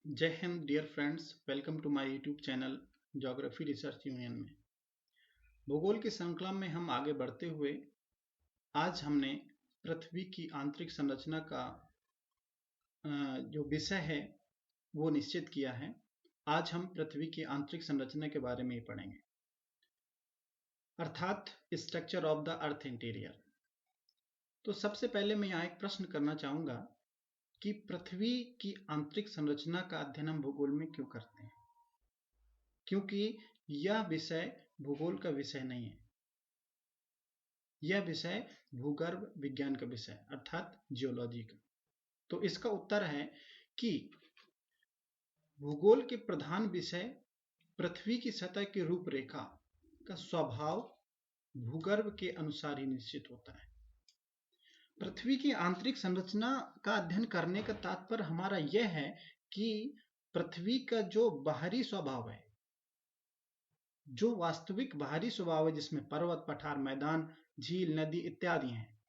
जय हिंद dear friends, welcome to my YouTube channel geography research union में। भूगोल की श्रृंखला में हम आगे बढ़ते हुए आज हमने पृथ्वी की आंतरिक संरचना का जो विषय है वो निश्चित किया है। आज हम पृथ्वी की आंतरिक संरचना के बारे में ही पढ़ेंगे, अर्थात structure of the earth interior. तो सबसे पहले मैं यहाँ एक प्रश्न करना चाहूँगा कि पृथ्वी की आंतरिक संरचना का अध्ययन हम भूगोल में क्यों करते हैं, क्योंकि यह विषय भूगोल का विषय नहीं है। यह विषय भूगर्भ विज्ञान का विषय अर्थात जियोलॉजी का। तो इसका उत्तर है कि भूगोल के प्रधान विषय पृथ्वी की सतह की रूपरेखा का स्वभाव भूगर्भ के अनुसार ही निश्चित होता है। पृथ्वी की आंतरिक संरचना का अध्ययन करने का तात्पर्य हमारा यह है कि पृथ्वी का जो बाहरी स्वभाव है, जो वास्तविक बाहरी स्वभाव है, जिसमें पर्वत, पठार, मैदान, झील, नदी इत्यादि हैं,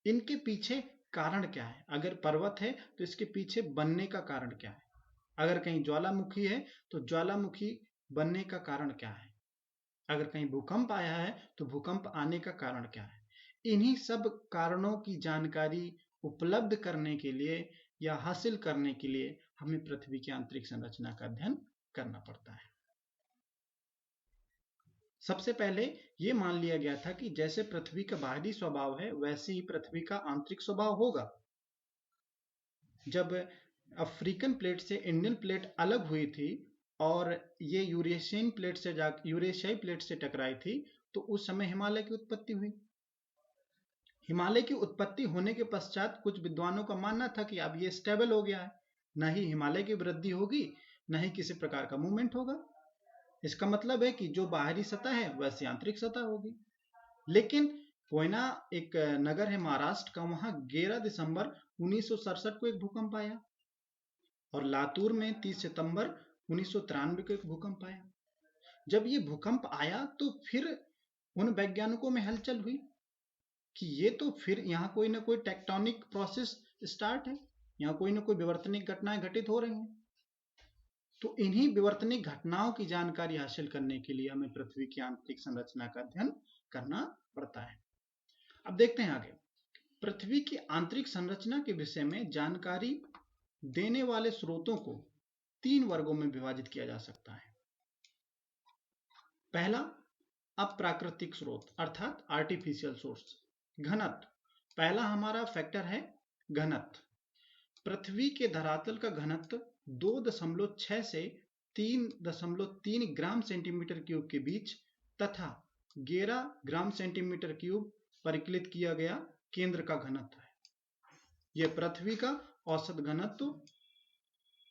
इनके पीछे कारण क्या है। अगर पर्वत है तो इसके पीछे बनने का कारण क्या है। अगर कहीं ज्वालामुखी है तो ज्वालामुखी बनने का कारण क्या है। अगर कहीं भूकंप आया है तो भूकंप आने का कारण क्या है। इन्हीं सब कारणों की जानकारी उपलब्ध करने के लिए या हासिल करने के लिए हमें पृथ्वी की आंतरिक संरचना का अध्ययन करना पड़ता है। सबसे पहले ये मान लिया गया था कि जैसे पृथ्वी का बाहरी स्वभाव है वैसे ही पृथ्वी का आंतरिक स्वभाव होगा। जब अफ्रीकन प्लेट से इंडियन प्लेट अलग हुई थी और ये यूरेशियाई प्लेट से टकराई थी, तो उस समय हिमालय की उत्पत्ति हुई। हिमालय की उत्पत्ति होने के पश्चात कुछ विद्वानों का मानना था कि अब ये स्टेबल हो गया है, न ही हिमालय की वृद्धि होगी न ही किसी प्रकार का मूवमेंट होगा। इसका मतलब है कि जो बाहरी सतह है वैसी आंतरिक सतह होगी। लेकिन कोयना एक नगर है महाराष्ट्र का, वहां 11 दिसंबर 1967 को एक भूकंप आया और लातूर में 30 सितंबर 1993 को एक भूकंप आया। जब ये भूकंप आया तो फिर उन वैज्ञानिकों में हलचल हुई कि ये तो फिर यहाँ कोई ना कोई टेक्टोनिक प्रोसेस स्टार्ट है, यहाँ कोई ना कोई विवर्तनिक घटनाएं घटित हो रही हैं। तो इन्हीं विवर्तनिक घटनाओं की जानकारी हासिल करने के लिए हमें पृथ्वी की आंतरिक संरचना का अध्ययन करना पड़ता है। अब देखते हैं आगे। पृथ्वी की आंतरिक संरचना के विषय में जानकारी देने वाले स्रोतों को 3 वर्गों में विभाजित किया जा सकता है। पहला, अप्राकृतिक स्रोत अर्थात आर्टिफिशियल सोर्स। घनत्व, पहला हमारा फैक्टर है घनत्व। पृथ्वी के धरातल का घनत्व 2.6 से 3.3 ग्राम सेंटीमीटर क्यूब के बीच तथा 11 ग्राम सेंटीमीटर क्यूब परिकलित किया गया केंद्र का घनत्व है। यह पृथ्वी का औसत घनत्व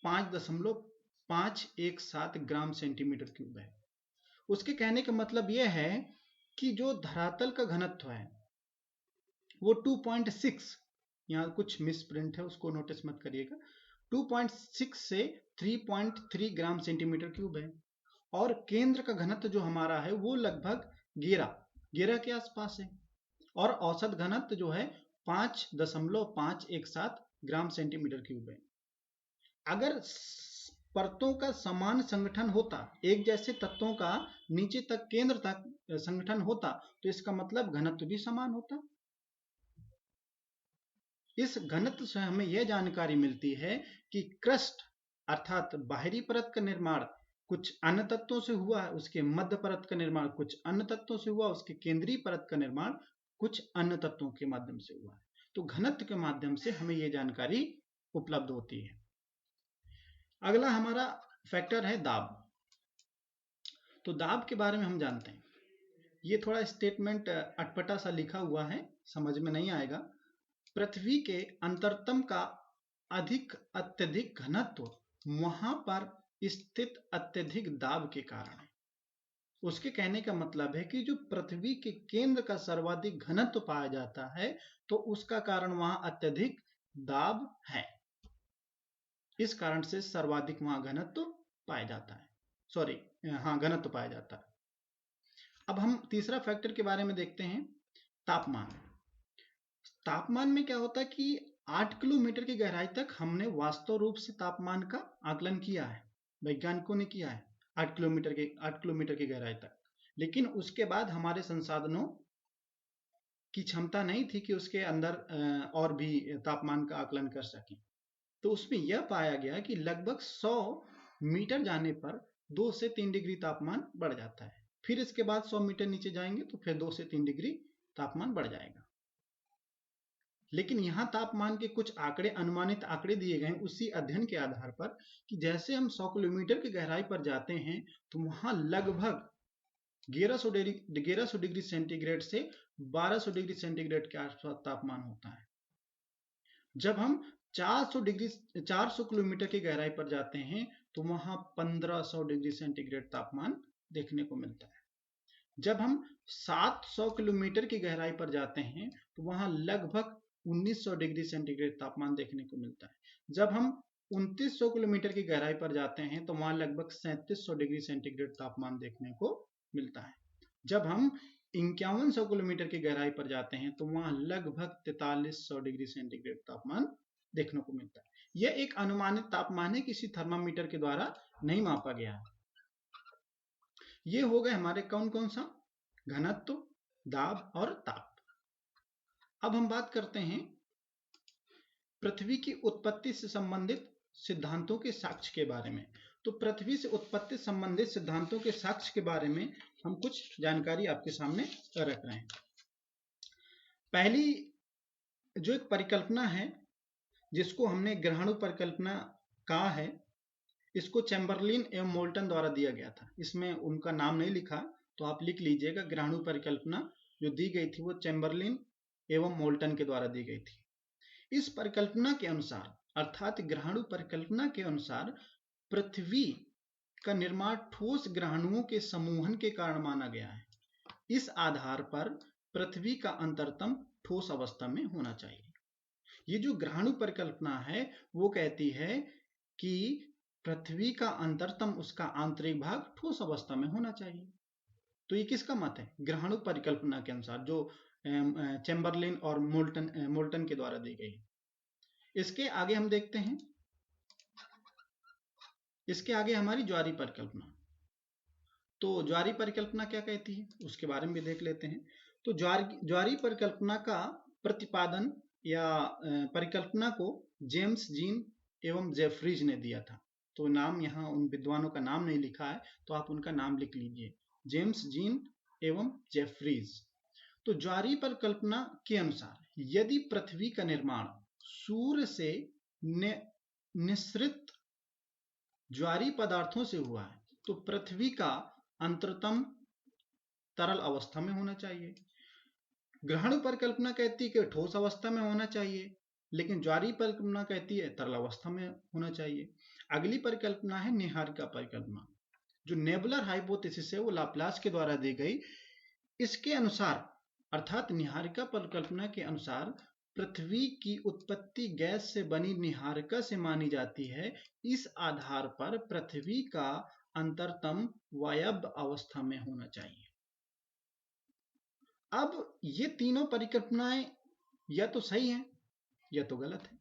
5.517 ग्राम सेंटीमीटर क्यूब है। उसके कहने का मतलब यह है कि जो धरातल का घनत्व है वो 2.6, यहाँ कुछ मिस प्रिंट है उसको नोटिस मत करिएगा, 2.6 से 3.3 ग्राम सेंटीमीटर क्यूब है। और केंद्र का घनत्व जो हमारा है वो लगभग 11 के आसपास है। और औसत घनत्व जो है 5.517 ग्राम सेंटीमीटर क्यूब है। अगर परतों का समान संगठन होता, एक जैसे तत्वों का नीचे तक केंद्र तक संगठन होता, तो इसका मतलब घनत्व भी समान होता। इस घनत्व से हमें यह जानकारी मिलती है कि क्रस्ट अर्थात बाहरी परत का निर्माण कुछ अन्य तत्वों से हुआ है, उसके मध्य परत का निर्माण कुछ अन्य तत्वों से हुआ, उसके केंद्रीय परत का निर्माण कुछ अन्य तत्वों के माध्यम से हुआ है। तो घनत्व के माध्यम से हमें यह जानकारी उपलब्ध होती है। अगला हमारा फैक्टर है दाब। तो दाब के बारे में हम जानते हैं, ये थोड़ा स्टेटमेंट अटपटा सा लिखा हुआ है, समझ में नहीं आएगा। पृथ्वी के अंतरतम का अत्यधिक घनत्व वहां पर स्थित अत्यधिक दाब के कारण है। उसके कहने का मतलब है कि जो पृथ्वी के केंद्र का सर्वाधिक घनत्व पाया जाता है तो उसका कारण वहां अत्यधिक दाब है। इस कारण से सर्वाधिक वहां घनत्व पाया जाता है, घनत्व पाया जाता है। अब हम तीसरा फैक्टर के बारे में देखते हैं, तापमान। तापमान में क्या होता है कि 8 किलोमीटर की गहराई तक हमने वास्तव रूप से तापमान का आकलन किया है, वैज्ञानिकों ने किया है 8 किलोमीटर की गहराई तक। लेकिन उसके बाद हमारे संसाधनों की क्षमता नहीं थी कि उसके अंदर और भी तापमान का आकलन कर सकें। तो उसमें यह पाया गया कि लगभग 100 मीटर जाने पर 2 से 3 डिग्री तापमान बढ़ जाता है। फिर इसके बाद 100 मीटर नीचे जाएंगे तो फिर 2 से 3 डिग्री तापमान बढ़ जाएगा। लेकिन यहाँ तापमान के कुछ आंकड़े, अनुमानित आंकड़े दिए गए उसी अध्ययन के आधार पर कि जैसे हम 100 किलोमीटर की गहराई पर जाते हैं तो वहां लगभग 1100 डिग्री सेंटीग्रेड से 1200 डिग्री सेंटीग्रेड के आसपास तापमान होता है। जब हम 400 किलोमीटर की गहराई पर जाते हैं तो वहां 1500 डिग्री सेंटीग्रेड तापमान देखने को मिलता है। जब हम 700 किलोमीटर की गहराई पर जाते हैं तो वहां लगभग 1900 डिग्री सेंटीग्रेड तापमान देखने को मिलता है। जब हम 2900 किलोमीटर की गहराई पर जाते हैं तो वहां लगभग 3700 डिग्री सेंटीग्रेड तापमान देखने को मिलता है। जब हम 5100 किलोमीटर की गहराई पर जाते हैं तो वहां लगभग 4300 डिग्री सेंटीग्रेड तापमान देखने को मिलता है। यह एक अनुमानित तापमान है, किसी थर्मामीटर के द्वारा नहीं मापा गया है। ये हो गए हमारे कौन कौन सा, घनत्व, दाब और ताप। अब हम बात करते हैं पृथ्वी की उत्पत्ति से संबंधित सिद्धांतों के साक्ष्य के बारे में। तो पृथ्वी से उत्पत्ति संबंधित सिद्धांतों के साक्ष्य के बारे में हम कुछ जानकारी आपके सामने रख रहे हैं। पहली जो एक परिकल्पना है जिसको हमने ग्रहाणु परिकल्पना कहा है, इसको चैम्बरलिन एवं मोल्टन द्वारा दिया गया था। इसमें उनका नाम नहीं लिखा तो आप लिख लीजिएगा, ग्रहाणु परिकल्पना जो दी गई थी वो चैम्बरलिन एवं मोल्टन के द्वारा दी गई थी। इस परिकल्पना के अनुसार, अर्थात ग्रहाणु परिकल्पना के अनुसार, पृथ्वी का निर्माण ठोस ग्रहाणुओं के समूहन के कारण माना गया है। इस आधार पर पृथ्वी का अंतरतम ठोस अवस्था में होना चाहिए। ये जो ग्रहाणु परिकल्पना है वो कहती है कि पृथ्वी का अंतरतम, उसका आंतरिक भाग ठोस अवस्था में होना चाहिए। तो ये किसका मत है? ग्रहाणु परिकल्पना के अनुसार, जो चैम्बरलिन और मोल्टन के द्वारा दी गई। इसके आगे हम देखते हैं, इसके आगे हमारी ज्वारीय परिकल्पना। तो ज्वारीय परिकल्पना क्या कहती है उसके बारे में भी देख लेते हैं। तो ज्वारीय परिकल्पना का प्रतिपादन या परिकल्पना को जेम्स जीन एवं जेफरीज ने दिया था। तो नाम यहाँ उन विद्वानों का नाम नहीं लिखा है तो आप उनका नाम लिख लीजिए, जेम्स जीन एवं जेफरीज। तो ज्वारीय परिकल्पना के अनुसार यदि पृथ्वी का निर्माण सूर्य से निःसृत ज्वारीय पदार्थों से हुआ है तो पृथ्वी का अंतरतम तरल अवस्था में होना चाहिए। ग्रहाणु परिकल्पना कहती है कि ठोस अवस्था में होना चाहिए, लेकिन ज्वारीय परिकल्पना कहती है तरल अवस्था में होना चाहिए। अगली परिकल्पना है निहारिका परिकल्पना, जो नेबुलर हाइपोथेसिस है वो लाप्लास के द्वारा दी गई। इसके अनुसार, अर्थात निहारिका परिकल्पना के अनुसार, पृथ्वी की उत्पत्ति गैस से बनी निहारिका से मानी जाती है। इस आधार पर पृथ्वी का अंतरतम वायव्य अवस्था में होना चाहिए। अब ये तीनों परिकल्पनाएं या तो सही हैं या तो गलत है।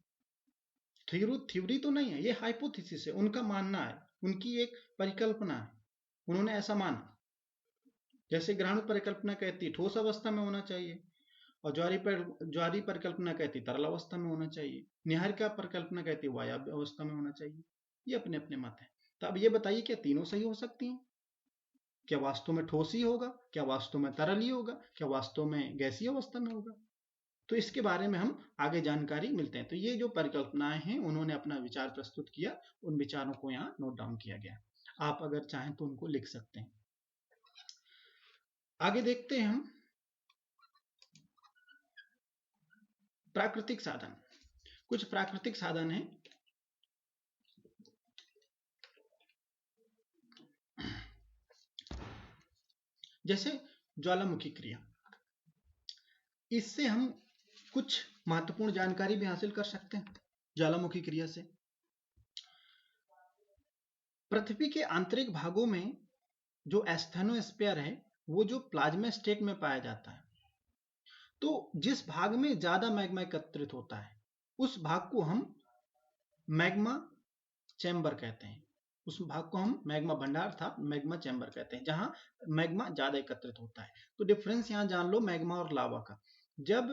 थ्योरी तो नहीं है, ये हाइपोथेसिस है, उनका मानना है, उनकी एक परिकल्पना है, उन्होंने ऐसा माना। जैसे ग्रहाणु परिकल्पना कहती है ठोस अवस्था में होना चाहिए, और ज्वारीय परिकल्पना कहती है तरल अवस्था में होना चाहिए, निहारिका परिकल्पना कहती है वायव्य अवस्था में होना चाहिए। ये अपने अपने मत है। तो अब ये बताइए, क्या तीनों सही हो सकती हैं? क्या वास्तव में ठोस ही होगा? क्या वास्तव में तरल ही होगा? क्या वास्तव में गैसीय अवस्था में होगा? तो इसके बारे में हम आगे जानकारी मिलते हैं। तो ये जो परिकल्पनाएं हैं उन्होंने अपना विचार प्रस्तुत किया, उन विचारों को यहाँ नोट डाउन किया गया। आप अगर चाहें तो उनको लिख सकते हैं। आगे देखते हैं हम प्राकृतिक साधन। कुछ प्राकृतिक साधन हैं जैसे ज्वालामुखी क्रिया। इससे हम कुछ महत्वपूर्ण जानकारी भी हासिल कर सकते हैं। ज्वालामुखी क्रिया से पृथ्वी के आंतरिक भागों में जो एस्थेनोस्फीयर है वो जो प्लाज्मा स्टेट में पाया जाता है। तो जिस भाग में ज्यादा मैग्मा एकत्रित होता है उस भाग को हम मैग्मा चैम्बर कहते हैं। उस भाग को हम मैग्मा भंडार अर्थात मैग्मा चैम्बर कहते हैं, जहां मैग्मा ज्यादा एकत्रित होता है। तो डिफरेंस यहां जान लो मैग्मा और लावा का। जब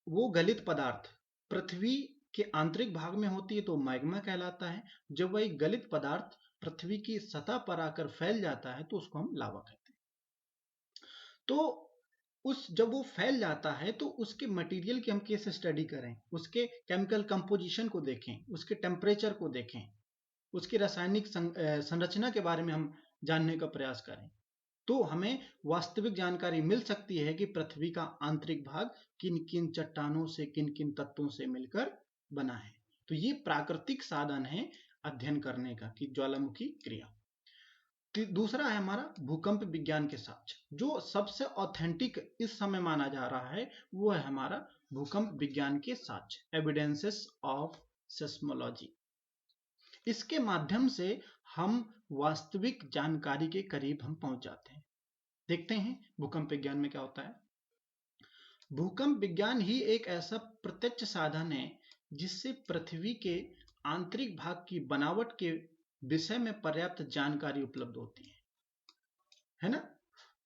वो गलित पदार्थ पृथ्वी के आंतरिक भाग में होती है तो मैग्मा कहलाता है। जब वही गलित पदार्थ पृथ्वी की सतह पर आकर फैल जाता है तो उसको हम लावा कहते हैं। तो जब वो फैल जाता है तो उसके मटेरियल की हम केस स्टडी करें, उसके केमिकल कंपोजिशन को देखें, उसके टेम्परेचर को देखें, उसकी रासायनिक संरचना के बारे में हम जानने का प्रयास करें, तो हमें वास्तविक जानकारी मिल सकती है कि पृथ्वी का आंतरिक भाग किन किन चट्टानों से, किन किन तत्वों से मिलकर बना है। तो ये प्राकृतिक साधन है अध्ययन करने का कि ज्वालामुखी क्रिया। दूसरा है हमारा भूकंप विज्ञान के साक्ष्य। जो सबसे ऑथेंटिक इस समय माना जा रहा है वो है हमारा भूकंप विज्ञान के साक्ष्य, एविडेंसेस ऑफ सेस्मोलॉजी। इसके माध्यम से हम वास्तविक जानकारी के करीब हम पहुंच जाते हैं। देखते हैं भूकंप विज्ञान में क्या होता है। भूकंप विज्ञान ही एक ऐसा प्रत्यक्ष साधन है जिससे पृथ्वी के आंतरिक भाग की बनावट के विषय में पर्याप्त जानकारी उपलब्ध होती है ना।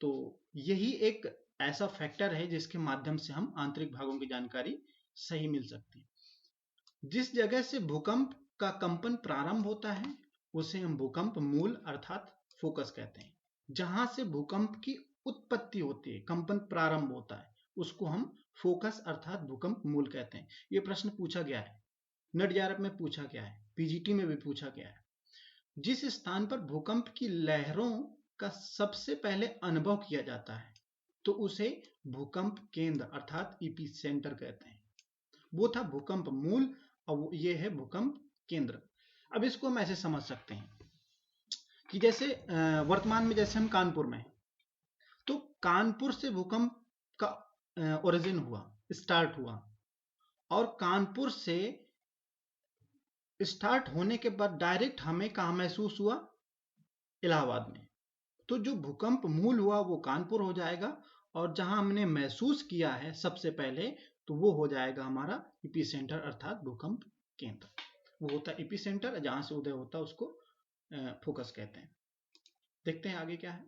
तो यही एक ऐसा फैक्टर है जिसके माध्यम से हम आंतरिक भागों की जानकारी सही मिल सकती है। जिस जगह से भूकंप का कंपन प्रारंभ होता है उसे हम भूकंप मूल अर्थात फोकस कहते हैं। जहां से भूकंप की उत्पत्ति होती है, कंपन प्रारंभ होता है, उसको हम फोकस अर्थात भूकंप मूल कहते हैं। ये प्रश्न पूछा गया है, नेट जेआरएफ में पूछा गया है, पीजीटी में भी पूछा गया है। जिस स्थान पर भूकंप की लहरों का सबसे पहले अनुभव किया जाता है तो उसे भूकंप केंद्र अर्थात ईपी सेंटर कहते हैं। वो था भूकंप मूल और ये है भूकंप केंद्र। अब इसको हम ऐसे समझ सकते हैं कि जैसे वर्तमान में जैसे हम कानपुर में, तो कानपुर से भूकंप का ओरिजिन हुआ, स्टार्ट हुआ, और कानपुर से स्टार्ट होने के बाद डायरेक्ट हमें कहाँ महसूस हुआ, इलाहाबाद में। तो जो भूकंप मूल हुआ वो कानपुर हो जाएगा, और जहां हमने महसूस किया है सबसे पहले तो वो हो जाएगा हमारा इपी सेंटर अर्थात भूकंप केंद्र। वो होता है इपी सेंटर, जहां से उदय होता है उसको फोकस कहते हैं। देखते हैं आगे क्या है।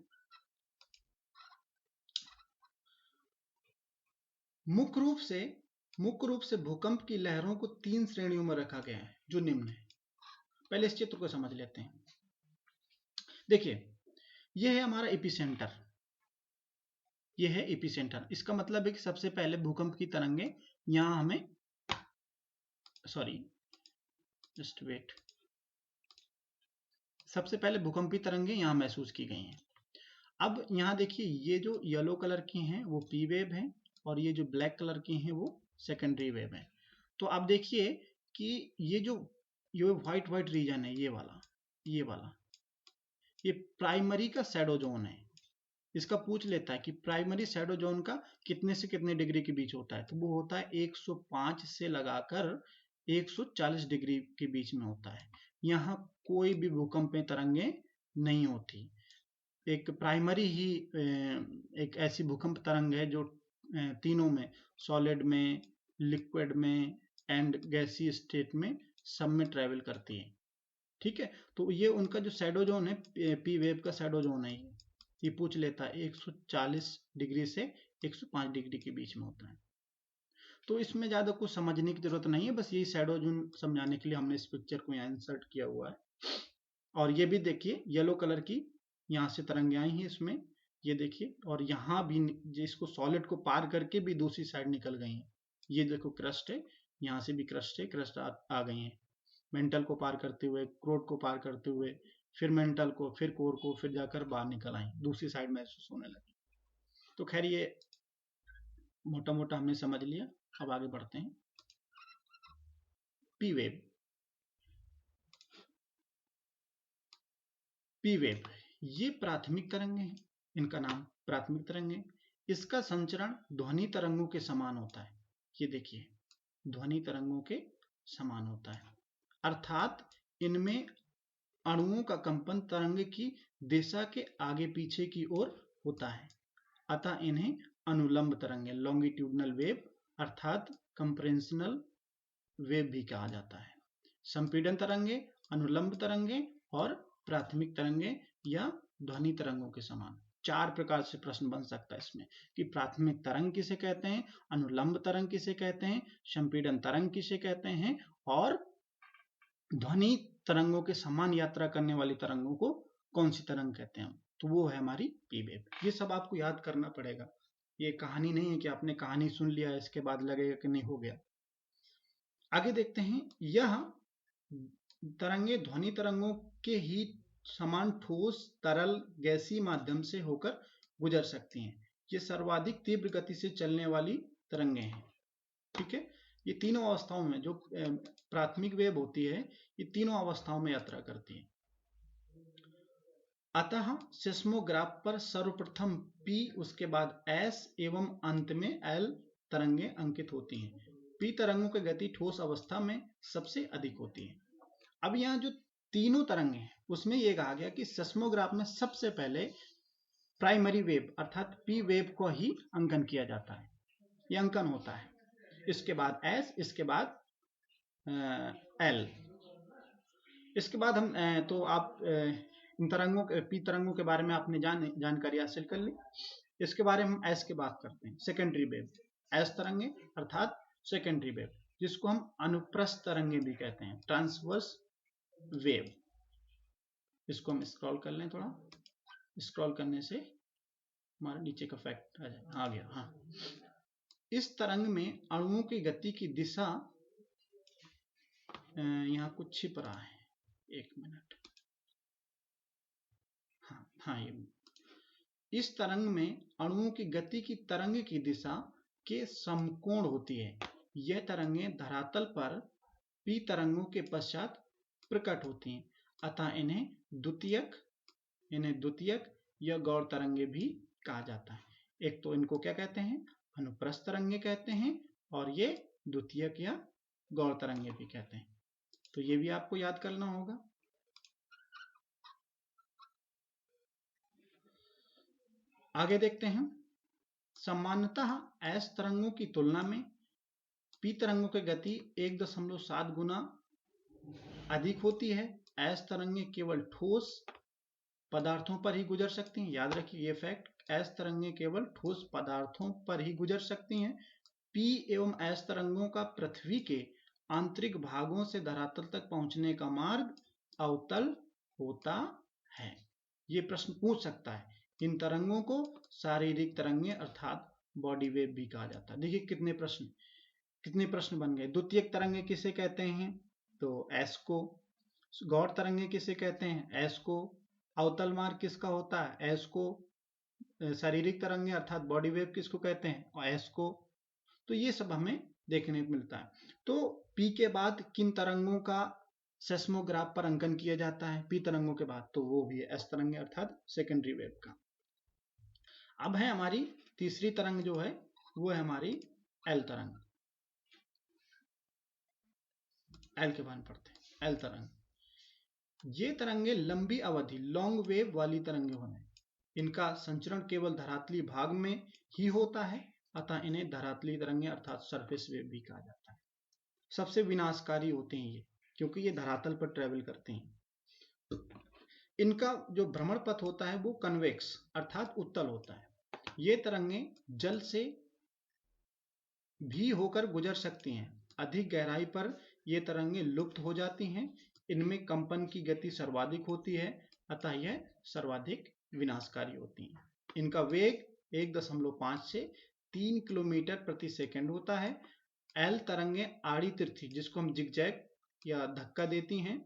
मुख्य रूप से भूकंप की लहरों को 3 श्रेणियों में रखा गया है जो निम्न है। पहले इस चित्र को समझ लेते हैं। देखिए यह है हमारा एपिसेंटर, यह है एपिसेंटर। इसका मतलब है कि सबसे पहले भूकंप की तरंगें यहां हमें, जस्ट वेट, सबसे पहले भूकंप की तरंगें यहां महसूस की गई हैं। अब यहां देखिए ये जो येलो कलर की हैं वो पी वेव हैं और ये जो ब्लैक कलर की हैं वो सेकेंडरी वेव हैं। तो आप देखिए कि ये व्हाइट रीजन है, ये वाला ये प्राइमरी का शैडो जोन है। इसका पूछ लेता है कि प्राइमरी शैडो जोन का कितने से कितने डिग्री के बीच होता है, तो वो होता है 105 से लगाकर 140 डिग्री के बीच में होता है। यहाँ कोई भी भूकंप में तरंगें नहीं होती। एक प्राइमरी ही एक ऐसी भूकंप तरंग है जो तीनों में, सॉलिड में, लिक्विड में एंड गैसीय स्टेट में सब में ट्रेवल करती है। ठीक है, तो ये उनका जो शैडो जोन है, पी वेव का शैडो जोन है, ये पूछ लेता है 140 डिग्री से 105 डिग्री के बीच में होता है। तो इसमें ज्यादा कुछ समझने की जरूरत नहीं है, बस यही शैडो जोन समझाने के लिए हमने इस पिक्चर को यहाँ इंसर्ट किया हुआ है। और ये भी देखिए येलो कलर की यहाँ से तरंगें आई हैं इसमें, ये देखिए, और यहाँ भी जिसको सॉलिड को पार करके भी दूसरी साइड निकल गई हैं। ये देखो क्रस्ट है, यहाँ से भी क्रस्ट है, क्रस्ट आ गई है मेंटल को पार करते हुए, क्रोड को पार करते हुए, फिर मेंटल को, फिर कोर को, फिर जाकर बाहर निकल आई, दूसरी साइड महसूस होने लगी। तो खैर ये मोटा मोटा हमने समझ लिया। अब आगे बढ़ते हैं। पी वेव, पी वेव ये प्राथमिक तरंगें हैं, इनका नाम प्राथमिक तरंगें। इसका संचरण ध्वनि तरंगों के समान होता है। ये देखिए ध्वनि तरंगों के समान होता है, अर्थात इनमें अणुओं का कंपन तरंग की दिशा के आगे पीछे की ओर होता है, अतः इन्हें अनुलंब तरंगें, लॉन्गिट्यूडनल वेव अर्थात कंप्रेंशनल वेव भी कहा जाता है। संपीड़न तरंगे, अनुलंब तरंगे और प्राथमिक तरंगे या ध्वनि तरंगों के समान। 4 प्रकार से प्रश्न बन सकता है इसमें कि प्राथमिक तरंग किसे कहते हैं, अनुलंब तरंग किसे कहते हैं, संपीड़न तरंग किसे कहते हैं और ध्वनि तरंगों के समान यात्रा करने वाली तरंगों को कौन सी तरंग कहते हैं। तो वो है हमारी पी वेव। ये सब आपको याद करना पड़ेगा। ये कहानी नहीं है कि आपने कहानी सुन लिया इसके बाद लगेगा कि नहीं हो गया। आगे देखते हैं, यह तरंगे ध्वनि तरंगों के ही समान ठोस, तरल, गैसीय माध्यम से होकर गुजर सकती हैं। ये सर्वाधिक तीव्र गति से चलने वाली तरंगे हैं। ठीक है, ये तीनों अवस्थाओं में जो प्राथमिक वेव होती है, ये तीनों अवस्थाओं में यात्रा करती है। अतः सेस्मोग्राफ पर सर्वप्रथम P, उसके बाद S एवं अंत में L तरंगे अंकित होती हैं। P तरंगों की गति ठोस अवस्था में सबसे अधिक होती है। अब यहाँ जो तीनों तरंगे हैं उसमें यह कहा गया कि सेस्मोग्राफ में सबसे पहले प्राइमरी वेव अर्थात P वेव को ही अंकन किया जाता है, यह अंकन होता है। इसके बाद S, इसके बाद L। इसके बाद हम तो आप इन तरंगों पी तरंगों के बारे में आपने जानकारी हासिल कर ली। इसके बारे में हम एस की बात करते हैं, सेकेंडरी वेव। एस तरंगे अर्थात सेकेंडरी वेव, जिसको हम अनुप्रस्थ तरंगे भी कहते हैं, ट्रांसवर्स वेव। इसको हम स्क्रॉल कर लें, थोड़ा स्क्रॉल करने से हमारे नीचे का फैक्ट आ गया। हाँ, इस तरंग में अणुओं की गति की दिशा यहाँ कुछ छिप रहा है, एक मिनट। हाँ, ये इस तरंग में अणुओं की गति की तरंग की दिशा के समकोण होती है। यह तरंगें धरातल पर पी तरंगों के पश्चात प्रकट होती हैं, अतः इन्हें द्वितीयक या गौर तरंगे भी कहा जाता है। एक तो इनको क्या कहते हैं, अनुप्रस्थ तरंगे कहते हैं, और ये द्वितीयक या गौर तरंगे भी कहते हैं। तो ये भी आपको याद करना होगा। आगे देखते हैं, सामान्यतः एस तरंगों की तुलना में पी तरंगों की गति 1.7 गुना अधिक होती है। एस तरंगें केवल ठोस पदार्थों पर ही गुजर सकती हैं, याद रखिए ये फैक्ट। एस तरंगें केवल ठोस पदार्थों पर ही गुजर सकती हैं। पी एवं एस तरंगों का पृथ्वी के आंतरिक भागों से धरातल तक पहुंचने का मार्ग अवतल होता है। ये प्रश्न पूछ सकता है। इन तरंगों को शारीरिक तरंगे अर्थात बॉडी वेव भी कहा जाता है। देखिए कितने प्रश्न बन गए। द्वितीयक तरंगे किसे कहते हैं, तो एस को। गौर तरंगे किसे कहते हैं, एस को। अवतल मार्ग किसका होता है, एस को। शारीरिक तरंगे अर्थात बॉडी वेव किसको कहते हैं, और एस को। तो ये सब हमें देखने को मिलता है। तो पी के बाद किन तरंगों का सेस्मोग्राफ पर अंकन किया जाता है पी तरंगों के बाद, तो वो भी है एस तरंगे अर्थात सेकेंडरी वेव का। अब है हमारी तीसरी तरंग जो है वो है हमारी एल तरंग। एल के बारे में पढ़ते हैं, एल तरंग। ये तरंगे लंबी अवधि लॉन्ग वेव वाली तरंगे होने, इनका संचरण केवल धरातली भाग में ही होता है, अतः इन्हें धरातली तरंगे अर्थात सरफेस वेव भी कहा जाता है। सबसे विनाशकारी होते हैं ये, क्योंकि ये धरातल पर ट्रेवल करते हैं। इनका जो भ्रमण पथ होता है वो कन्वेक्स अर्थात उत्तल होता है। ये तरंगे जल से भी होकर गुजर सकती हैं। अधिक गहराई पर ये तरंगे लुप्त हो जाती हैं। इनमें कंपन की गति सर्वाधिक होती है, अतः यह सर्वाधिक विनाशकारी होती हैं। इनका वेग 1.5 से 3 किलोमीटर प्रति सेकंड होता है। एल तरंगे आड़ी तिरछी, जिसको हम जिगजैग या धक्का देती हैं।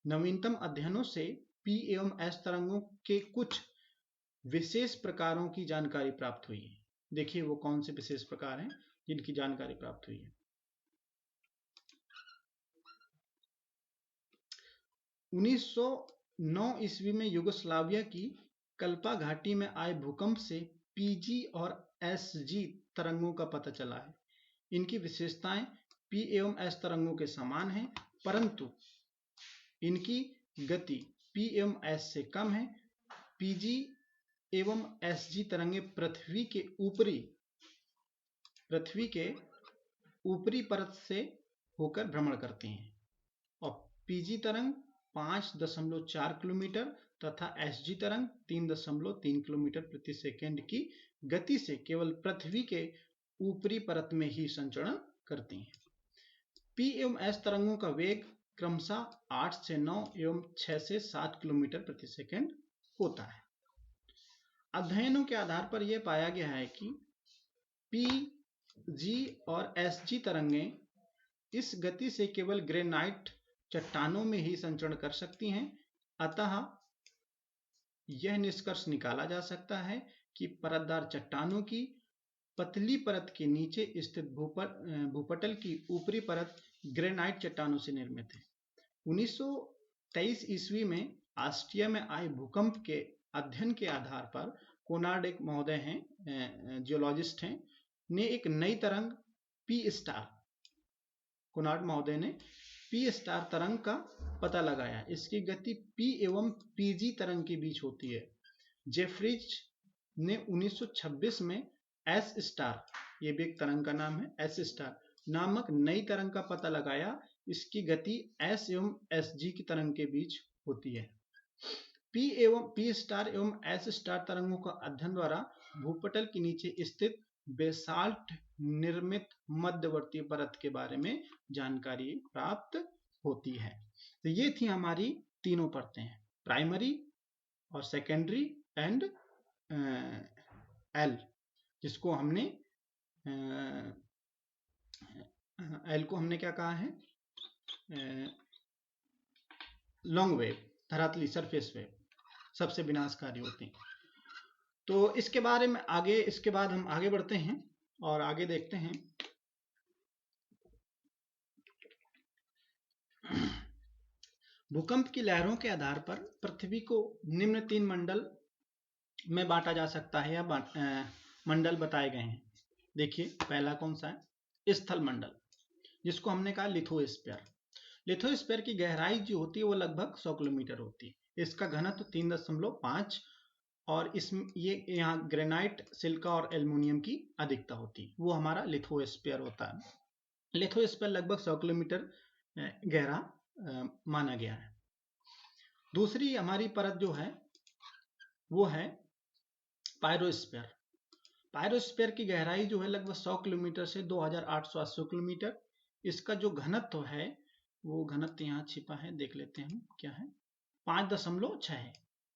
नवीनतम अध्ययनों से पी एवं एस तरंगों के कुछ विशेष प्रकारों की जानकारी प्राप्त हुई है। देखिए वो कौन से विशेष प्रकार हैं जिनकी जानकारी प्राप्त हुई है। 1909 ईस्वी में युगोस्लाविया की कल्पा घाटी में आए भूकंप से पीजी और एसजी तरंगों का पता चला है। इनकी विशेषताएं पी एवं एस तरंगों के समान हैं, परंतु इनकी गति पी एवं एस से कम है। पीजी एवं एसजी तरंगे पृथ्वी के ऊपरी परत से होकर भ्रमण करती हैं। और पीजी तरंग 5.4 किलोमीटर तथा एसजी तरंग 3.3 किलोमीटर प्रति सेकंड की गति से केवल पृथ्वी के ऊपरी परत में ही संचरण करती हैं। पी एवं एस तरंगों का वेग क्रमशः 8 से 9 एवं 6 से 7 किलोमीटर प्रति सेकंड होता है। अध्ययनों के आधार पर यह पाया गया है कि पी, जी और एस जी तरंगें इस गति से केवल ग्रेनाइट चट्टानों में ही संचरण कर सकती हैं। अतः यह निष्कर्ष निकाला जा सकता है कि परतदार चट्टानों की पतली परत के नीचे स्थित भूपटल की ऊपरी परत ग्रेनाइट चट्टानों से निर्मित है। 1923 ईस्वी में ऑस्ट्रिया में आए भूकंप के अध्ययन के आधार पर कोनार्ड एक महोदय हैं, जियोलॉजिस्ट हैं, ने एक नई तरंग पी स्टार, कोनार्ड महोदय ने पी स्टार तरंग का पता लगाया। इसकी गति पी एवं पीजी तरंग के बीच होती है। जेफ्रीज ने 1926 में एस स्टार, ये भी एक तरंग का नाम है, एस स्टार नामक नई तरंग का पता लगाया। इसकी गति एस एवं एस जी की तरंग के बीच होती है। पी स्टार एवं एस स्टार तरंगों का अध्ययन द्वारा भूपटल के नीचे स्थित बेसाल्ट निर्मित मध्यवर्ती परत के बारे में जानकारी प्राप्त होती है। तो ये थी हमारी तीनों परतें, प्राइमरी और सेकेंडरी एंड एल, जिसको हमने एल को हमने क्या कहा है, लॉन्ग वेव, धरातली सरफेस वेव सबसे विनाशकारी होती हैं। तो इसके बारे में आगे, इसके बाद हम आगे बढ़ते हैं और आगे देखते हैं भूकंप की लहरों के आधार पर पृथ्वी को निम्न 3 मंडल में बांटा जा सकता है या मंडल बताए गए हैं। देखिए पहला कौन सा है, स्थल मंडल, जिसको हमने कहा लिथोस्फीयर। लिथोस्फीयर की गहराई जो होती है वो लगभग 100 किलोमीटर होती है। इसका घनत्व 3.5 और इसमें ये यहाँ ग्रेनाइट, सिलिका और एल्युमिनियम की अधिकता होती है, वो हमारा लिथोस्फीयर होता है। लिथोस्फीयर लगभग 100 किलोमीटर गहरा माना गया है। दूसरी हमारी परत जो है वो है पायरोस्फीयर। पायरोस्फीयर की गहराई जो है लगभग 100 किलोमीटर से 2880 किलोमीटर। इसका जो घनत्व है वो घनत्व यहाँ छिपा है, देख लेते हैं क्या है, 5.6 है।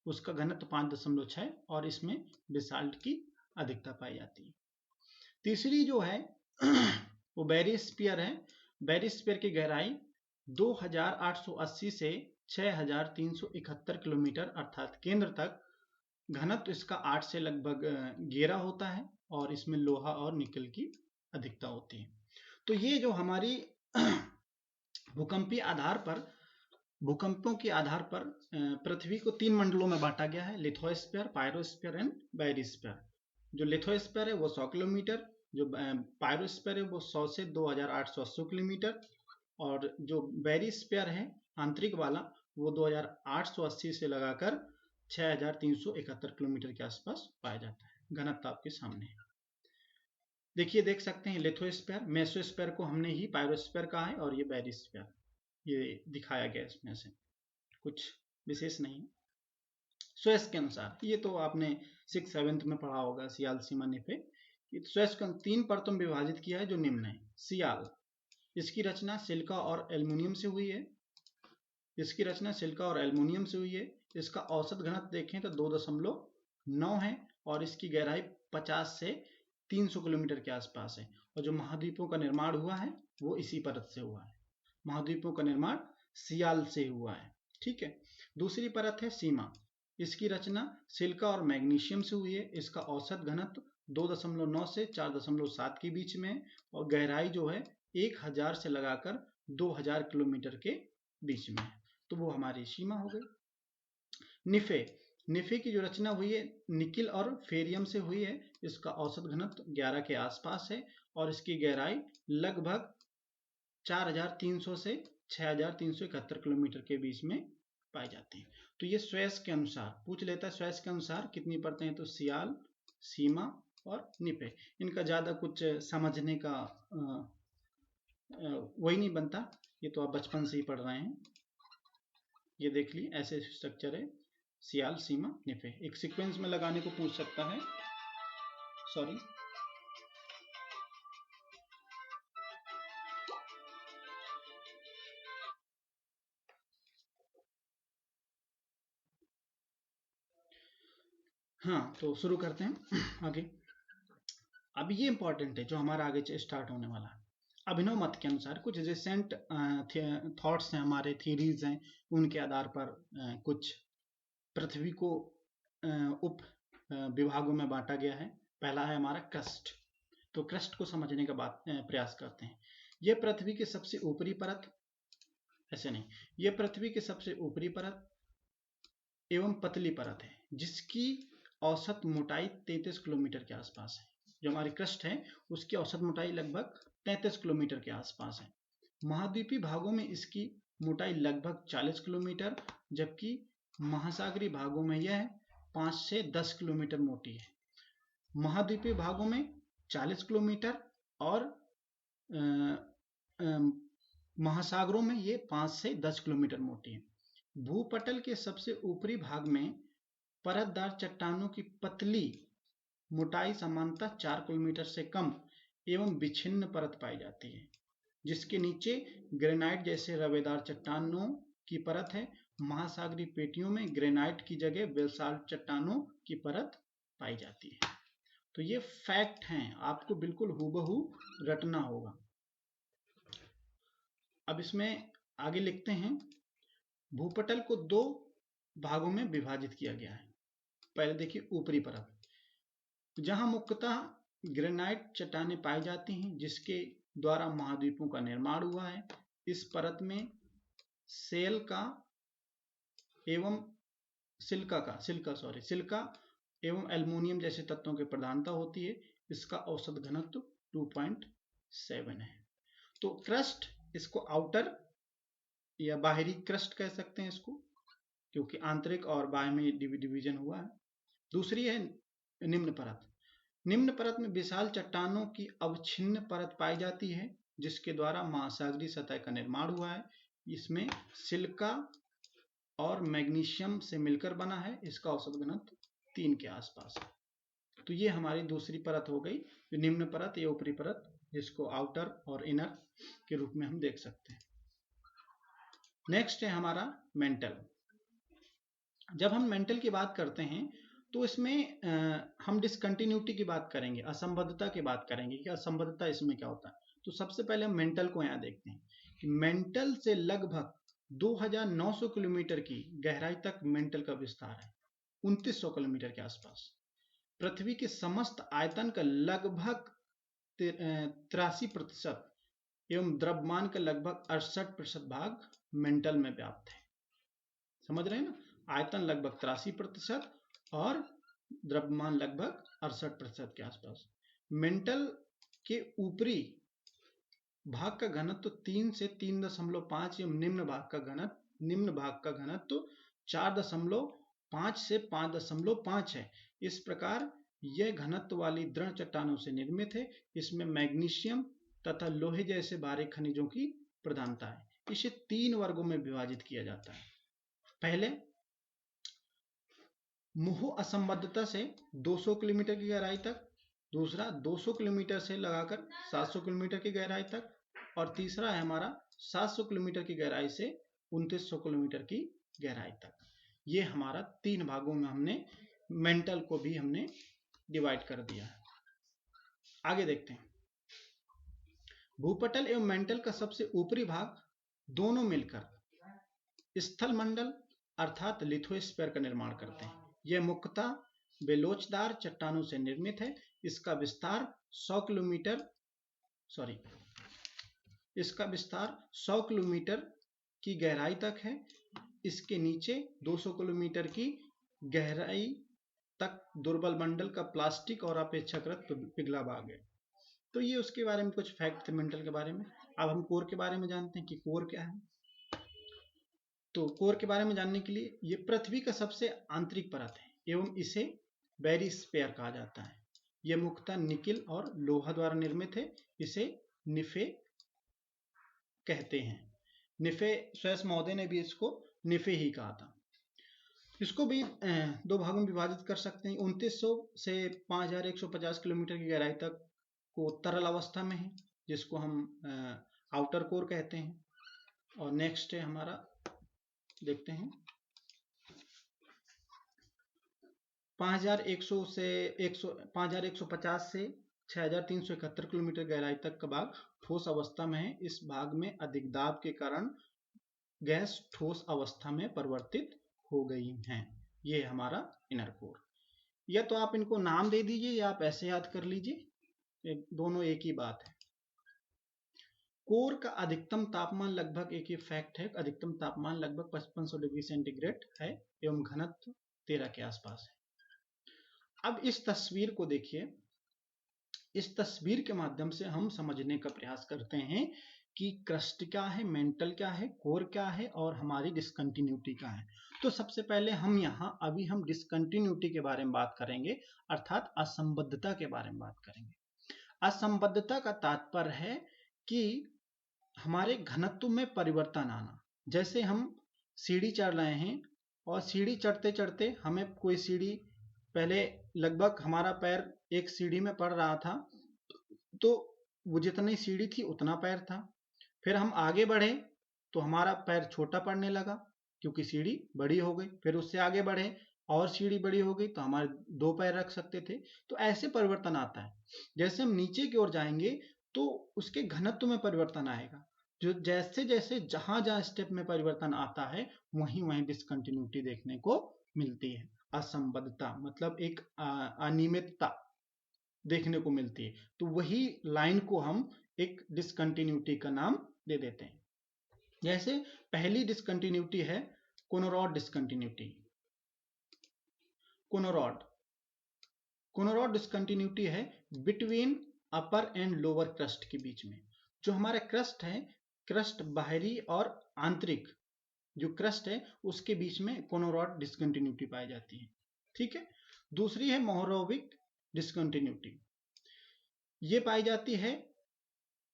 उसका घनत्व 5.6 और इसमें बेसाल्ट की अधिकता पाई जाती है। तीसरी जो है वो बैरिस्फीयर है। बैरिस्फीयर की गहराई 2880 से 6371 किलोमीटर अर्थात केंद्र तक। घनत्व इसका 8 से लगभग 11 होता है और इसमें लोहा और निकल की अधिकता होती है। तो ये जो हमारी भूकंपीय आधार पर, भूकंपों के आधार पर पृथ्वी को 3 मंडलों में बांटा गया है, लिथोस्फीयर, पायरोस्फीयर एंड बैरिस्फीयर। जो लिथोस्फीयर है वो 100 किलोमीटर, जो पायरोस्फीयर है वो 100 से 2880 किलोमीटर और जो बैरिस्फीयर है आंतरिक वाला वो 2880 से लगाकर 6371 किलोमीटर के आसपास पाया जाता है। घनत्व आपके सामने है, देखिए देख सकते हैं। लिथोस्फीयर, मेसोस्फीयर को हमने ही पायरोस्फीयर कहा है और ये बैरिस्फीयर, ये दिखाया गया, इसमें से कुछ विशेष नहीं। स्वेस के अनुसार, ये तो आपने 6th-7th में पढ़ा होगा, सियाल, सीमा, निफे। स्वेस को 3 परतों में विभाजित किया है जो निम्न है। सियाल, इसकी रचना सिलिका और एल्युमिनियम से हुई है। इसकी रचना सिलिका और एल्युमिनियम से हुई है। इसका औसत घनत्व देखें तो 2.9 है और इसकी गहराई 50 से 300 किलोमीटर के आसपास है। और जो महाद्वीपों का निर्माण हुआ है वो इसी परत से हुआ है। महाद्वीपों का निर्माण सियाल से हुआ है, ठीक है। दूसरी परत है सीमा। इसकी रचना सिलिका और मैग्नीशियम से हुई है। इसका औसत घनत्व 2.9 से 4.7 के बीच में और गहराई जो है 1000 से लगाकर 2000 किलोमीटर के बीच में है। तो वो हमारी सीमा हो गई। निफे, निफे की जो रचना हुई है निकिल और फेरियम से हुई है। इसका औसत घनत्व 11 के आसपास है और इसकी गहराई लगभग 4300 से 6371 किलोमीटर के बीच में पाई जाती है। तो ये स्वेस के अनुसार पूछ लेता है, स्वेस के अनुसार कितनी परतें हैं, तो सियाल, सीमा और निफे। इनका ज़्यादा कुछ समझने का वही नहीं बनता, ये तो आप बचपन से ही पढ़ रहे हैं। ये देख ली, ऐसे स्ट्रक्चर है, सियाल, सीमा, निफे, एक सीक्वेंस में लगाने को पूछ सकता है। सॉरी, हाँ तो शुरू करते हैं आगे। अब ये इंपॉर्टेंट है जो हमारा आगे स्टार्ट होने वाला है। अभिनव मत के अनुसार कुछ रिसेंट थॉट्स हैं, हमारे थ्योरीज हैं, उनके आधार पर कुछ पृथ्वी को उप विभागों में बांटा गया है। पहला है हमारा क्रस्ट। तो क्रस्ट को समझने का प्रयास करते हैं। यह पृथ्वी की सबसे ऊपरी परत, ऐसे नहीं, यह पृथ्वी की सबसे ऊपरी परत एवं पतली परत है, जिसकी औसत मोटाई 33 किलोमीटर के आसपास है। जो हमारी क्रस्ट है उसकी औसत मोटाई लगभग 33 किलोमीटर के आसपास है। महाद्वीपीय भागों में इसकी मोटाई लगभग 40 किलोमीटर, जबकि महासागरीय भागों में यह 5 से 10 किलोमीटर मोटी है। महाद्वीपीय भागों में 40 किलोमीटर और महासागरों में ये 5 से 10 किलोमीटर मोटी है। भूपटल के सबसे ऊपरी भाग में परतदार चट्टानों की पतली मोटाई सामान्यतः 4 किलोमीटर से कम एवं विच्छिन्न परत पाई जाती है, जिसके नीचे ग्रेनाइट जैसे रवेदार चट्टानों की परत है। महासागरीय पेटियों में ग्रेनाइट की जगह बेसाल्ट चट्टानों की परत पाई जाती है। तो ये फैक्ट हैं, आपको बिल्कुल हूबहू रटना होगा। अब इसमें आगे लिखते हैं, भूपटल को 2 भागों में विभाजित किया गया है। पहले देखिए ऊपरी परत, जहां मुख्यतः ग्रेनाइट चट्टानें पाई जाती हैं, जिसके द्वारा महाद्वीपों का निर्माण हुआ है। इस परत में सेल का एवं सिलिका एवं एल्युमिनियम जैसे तत्वों की प्रधानता होती है। इसका औसत घनत्व 2.7 है। तो क्रस्ट, इसको आउटर या बाहरी क्रस्ट कह सकते हैं इसको, क्योंकि आंतरिक और बाह्य में डिवीजन हुआ है। दूसरी है निम्न परत। निम्न परत में विशाल चट्टानों की अवच्छिन्न परत पाई जाती है, जिसके द्वारा महासागरीय सतह का निर्माण हुआ है। इसमें सिलिका और मैग्नीशियम से मिलकर बना है। इसका औसत घनत्व 3 के आसपास है। तो ये हमारी दूसरी परत हो गई, निम्न परत या ऊपरी परत, जिसको आउटर और इनर के रूप में हम देख सकते हैं। नेक्स्ट है हमारा मेंटल। जब हम मेंटल की बात करते हैं तो इसमें हम डिसकंटिन्यूटी की बात करेंगे, असंबद्धता की बात करेंगे कि असंबद्धता इसमें क्या होता है। तो सबसे पहले हम मेंटल को यहाँ देखते हैं कि मेंटल से लगभग 2900 किलोमीटर की गहराई तक मेंटल का विस्तार है, 2900 किलोमीटर के आसपास। पृथ्वी के समस्त आयतन का लगभग 83% एवं द्रव्यमान का लगभग 68% भाग मेंटल में व्याप्त है। समझ रहे हैं ना, आयतन लगभग 83% और द्रव्यमान लगभग 68% के आसपास। मेंटल के ऊपरी भाग का घनत्व 3 से 3.5 एवं निम्न भाग का घनत्व 4.5 से 5.5 है। इस प्रकार यह घनत्व वाली दृढ़ चट्टानों से निर्मित है। इसमें मैग्नीशियम तथा लोहे जैसे भारी खनिजों की प्रधानता है। इसे 3 वर्गों में विभाजित किया जाता है। पहले, मुह असंबद्धता से 200 किलोमीटर की गहराई तक। दूसरा, 200 किलोमीटर से लगाकर 700 किलोमीटर की गहराई तक। और तीसरा है हमारा 700 किलोमीटर की गहराई से 2900 किलोमीटर की गहराई तक। ये हमारा 3 भागों में हमने मेंटल को भी हमने डिवाइड कर दिया है। आगे देखते हैं, भूपटल एवं मेंटल का सबसे ऊपरी भाग दोनों मिलकर स्थल मंडल अर्थात लिथोस्फीयर का निर्माण करते हैं। यह मुख्यतः बेलोचदार चट्टानों से निर्मित है। इसका विस्तार 100 किलोमीटर की गहराई तक है। इसके नीचे 200 किलोमीटर की गहराई तक दुर्बल मंडल का प्लास्टिक और अपेक्षाकृत पिघला भाग है। तो ये उसके बारे में कुछ फैक्ट थे मेंटल के बारे में। अब हम कोर के बारे में जानते हैं कि कोर क्या है। तो कोर के बारे में जानने के लिए, ये पृथ्वी का सबसे आंतरिक परत है एवं इसे बैरिस्फीयर कहा जाता है। यह मुख्यतः निकिल और लोहा द्वारा निर्मित है। इसे निफे कहते हैं। निफे स्वेस महोदय ने भी इसको निफे ही कहा था। इसको भी दो भागों में विभाजित कर सकते हैं। 2900 से 5150 किलोमीटर की गहराई तक को तरल अवस्था में है, जिसको हम आउटर कोर कहते हैं। और नेक्स्ट है हमारा, देखते हैं 5150 से 6371 किलोमीटर गहराई का भाग ठोस अवस्था में है। इस भाग में अधिक दाब के कारण गैस ठोस अवस्था में परिवर्तित हो गई हैं। ये हमारा इनर कोर। या तो आप इनको नाम दे दीजिए या आप ऐसे याद कर लीजिए, दोनों एक ही बात है। कोर का अधिकतम तापमान लगभग, एक ही फैक्ट है, अधिकतम तापमान लगभग 5500 डिग्री सेंटीग्रेड है एवं घनत्व 13 के आसपास है। अब इस तस्वीर को देखिए। इस तस्वीर के माध्यम से हम समझने का प्रयास करते हैं कि क्रस्ट क्या है, मेंटल क्या है, कोर क्या है और हमारी डिस्कंटिन्यूटी क्या है। तो सबसे पहले हम अभी हम डिस्कंटिन्यूटी के बारे में बात करेंगे, अर्थात असंबद्धता के बारे में बात करेंगे। असंबद्धता का तात्पर्य है कि हमारे घनत्व में परिवर्तन आना। जैसे हम सीढ़ी चढ़ रहे हैं और सीढ़ी चढ़ते चढ़ते हमें कोई सीढ़ी, पहले लगभग हमारा पैर एक सीढ़ी में पड़ रहा था, तो वो जितनी सीढ़ी थी उतना पैर था। फिर हम आगे बढ़े तो हमारा पैर छोटा पड़ने लगा क्योंकि सीढ़ी बड़ी हो गई। फिर उससे आगे बढ़े और सीढ़ी बड़ी हो गई तो हमारे 2 पैर रख सकते थे। तो ऐसे परिवर्तन आता है। जैसे हम नीचे की ओर जाएंगे तो उसके घनत्व में परिवर्तन आएगा। जो जैसे जैसे जहां जहां स्टेप में परिवर्तन आता है वहीं वहीं डिस्कंटिन्यूटी देखने को मिलती है। असंबद्धता मतलब एक अनियमितता देखने को मिलती है। तो वही लाइन को हम एक डिस्कंटिन्यूटी का नाम दे देते हैं। जैसे पहली डिस्कंटिन्यूटी है कोनोरॉड डिस्कंटिन्यूटी। कोनोरॉड डिस्कंटिन्यूटी है between upper and lower crust के बीच में। जो हमारा क्रस्ट है, क्रस्ट बाहरी और आंतरिक जो क्रस्ट है उसके बीच में कोनोरॉड डिस्कंटिन्यूटी पाई जाती है। ठीक है। दूसरी है मोहरोविक डिस्कंटिन्यूटी। ये पाई जाती है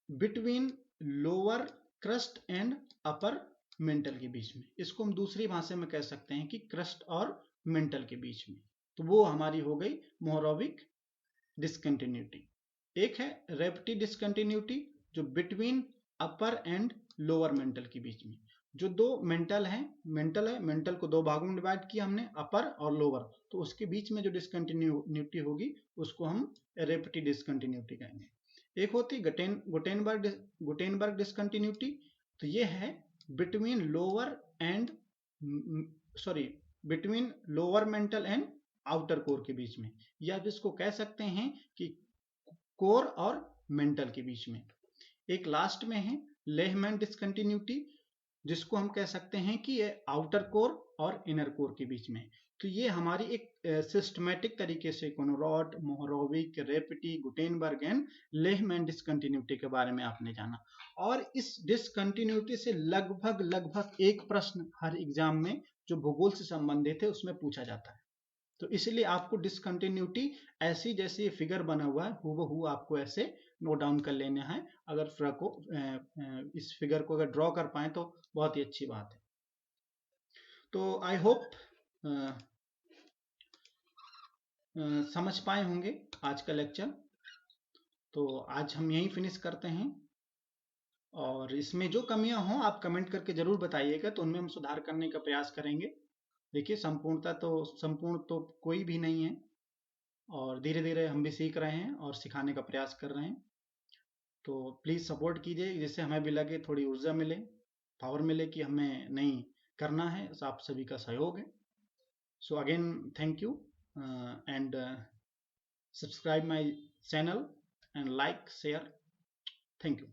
between lower crust and upper mantle के बीच में। इसको हम दूसरी भाषा में कह सकते हैं कि क्रस्ट और मेंटल के बीच में। तो वो हमारी हो गई मोहरोविक डिस्कंटिन्यूटी। एक है रेप्टी डिस्कंटिन्यूटी जो between upper and lower mental के बीच में। जो दो मेंटल है, मेंटल को दो भागों में डिवाइड किया हमने, अपर और लोअर, तो उसके बीच में जो डिस्कंटिन्यूटी होगी उसको हम रेप्टी डिस्कंटिन्यूटी कहेंगे। एक होती गुटेनबर्ग डिस्कंटिन्यूटी। तो ये है between lower mental and outer core के बीच में, या इसको कह सकते हैं कि कोर और मेंटल के बीच में। एक लास्ट में है लेहमैन डिस्कंटिन्यूटी, जिसको हम कह सकते हैं कि ये आउटर कोर और इनर कोर के बीच में। तो ये हमारी एक सिस्टमैटिक तरीके से कोनोरॉड, मोहरोविक, रेप्टी, गुटेनबर्ग एंड लेहमैन डिस्कंटिन्यूटी के बारे में आपने जाना। और इस डिस्कंटिन्यूटी से लगभग एक प्रश्न हर एग्जाम में जो भूगोल से संबंधित है उसमें पूछा जाता है। तो इसलिए आपको डिस्कंटिन्यूटी ऐसी जैसे फिगर बना हुआ है हूबहू आपको ऐसे नोट डाउन कर लेना है। अगर इस फिगर को अगर ड्रॉ कर पाए तो बहुत ही अच्छी बात है। तो आई होप समझ पाए होंगे आज का लेक्चर। तो आज हम यहीं फिनिश करते हैं और इसमें जो कमियां हों आप कमेंट करके जरूर बताइएगा, तो उनमें हम सुधार करने का प्रयास करेंगे। देखिए संपूर्ण तो कोई भी नहीं है और धीरे धीरे हम भी सीख रहे हैं और सिखाने का प्रयास कर रहे हैं। तो प्लीज़ सपोर्ट कीजिए जिससे हमें भी लगे, थोड़ी ऊर्जा मिले, पावर मिले कि हमें नहीं करना है। आप सभी का सहयोग है। So again thank you and subscribe my channel and like share. Thank you.